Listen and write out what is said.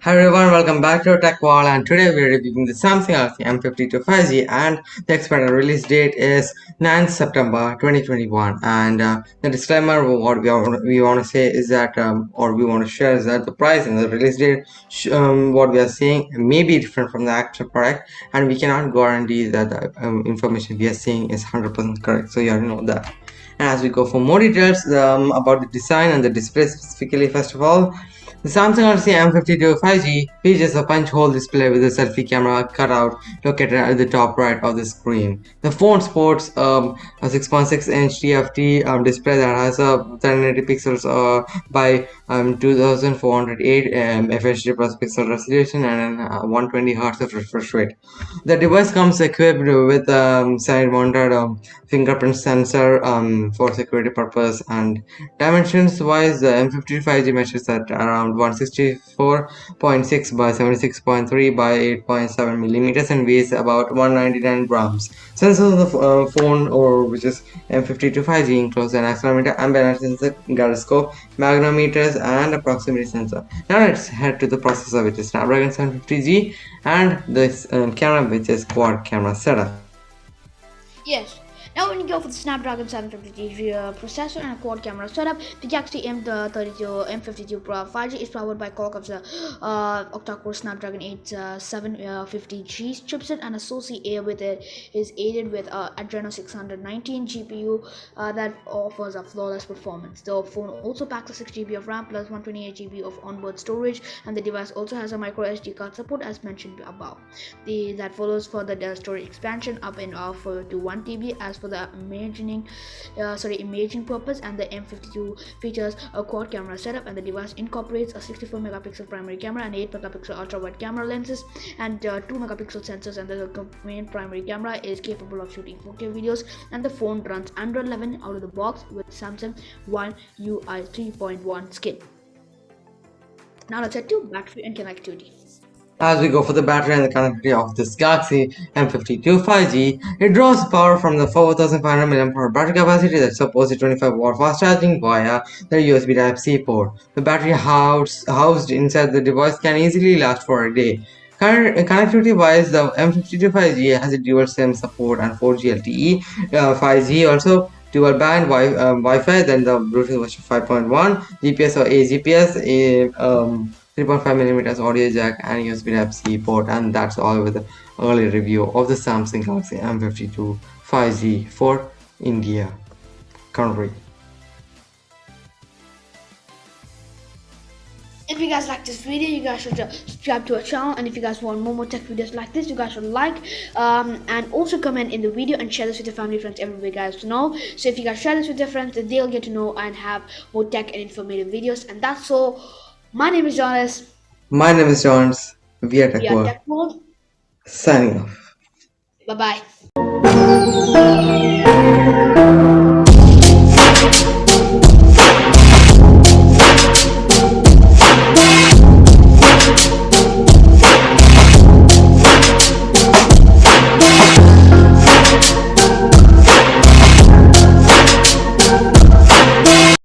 Hi everyone, welcome back to Tech Wall, and today we are reviewing the Samsung Galaxy M52 5G, and the expected release date is 9th September 2021. And the disclaimer, what we want to say is that, or we want to share is that the price and the release date, what we are seeing may be different from the actual product, and we cannot guarantee that the information we are seeing is 100% correct. So you already know that. And as we go for more details about the design and the display specifically, first of all, the Samsung Galaxy M52 5G features a punch-hole display with a selfie camera cutout located at the top right of the screen. The phone sports a 6.6-inch TFT display that has a 1080 pixels by 2408 FHD plus pixel resolution and 120 Hz of refresh rate. The device comes equipped with side-mounted fingerprint sensor for security purpose, and dimensions wise the M50 5G measures at around 164.6 by 76.3 by 8.7 millimeters and weighs about 199 grams. Sensors of the phone, or which is M52 5G, includes an accelerometer, ambient sensor, gyroscope, magnetometers, and a proximity sensor. Now let's head to the processor, which is Snapdragon 750G, and this camera, which is quad camera setup. Yes. Now when you go for the Snapdragon 750G processor and a quad camera setup, the Galaxy M52 Pro 5G is powered by Qualcomm's octa-core Snapdragon 750G chipset, and associated with it is aided with Adreno 619 GPU that offers a flawless performance. The phone also packs a 6GB of RAM plus 128GB of onboard storage, and the device also has a micro SD card support as mentioned above. That follows further the storage expansion up in to 1TB. As for the imaging purpose, and the M52 features a quad camera setup, and the device incorporates a 64 megapixel primary camera and 8 megapixel ultra wide camera lenses and 2 megapixel sensors, and the main primary camera is capable of shooting 4K videos, and the phone runs Android 11 out of the box with Samsung One UI 3.1 skin. Now let's head to battery and connectivity. As we go for the battery and the connectivity of this Galaxy M52 5G, it draws power from the 4500 mAh battery capacity that supports the 25-watt fast charging via the USB Type-C port. The battery housed inside the device can easily last for a day. Connectivity wise, the M52 5G has a dual SIM support and 4G LTE, 5G also dual band Wi-Fi, then the Bluetooth version 5.1, GPS or AGPS, 3.5mm audio jack, and USB Type-C port. And that's all with the early review of the Samsung Galaxy M52 5G for India country. If you guys like this video, you guys should subscribe to our channel, and if you guys want more tech videos like this, you guys should like and also comment in the video and share this with your family, friends, everybody guys to know. So if you guys share this with your friends, they'll get to know and have more tech and informative videos. And that's all. My name is Jonas. My name is Jones. We are Tech World. Signing off. Bye bye.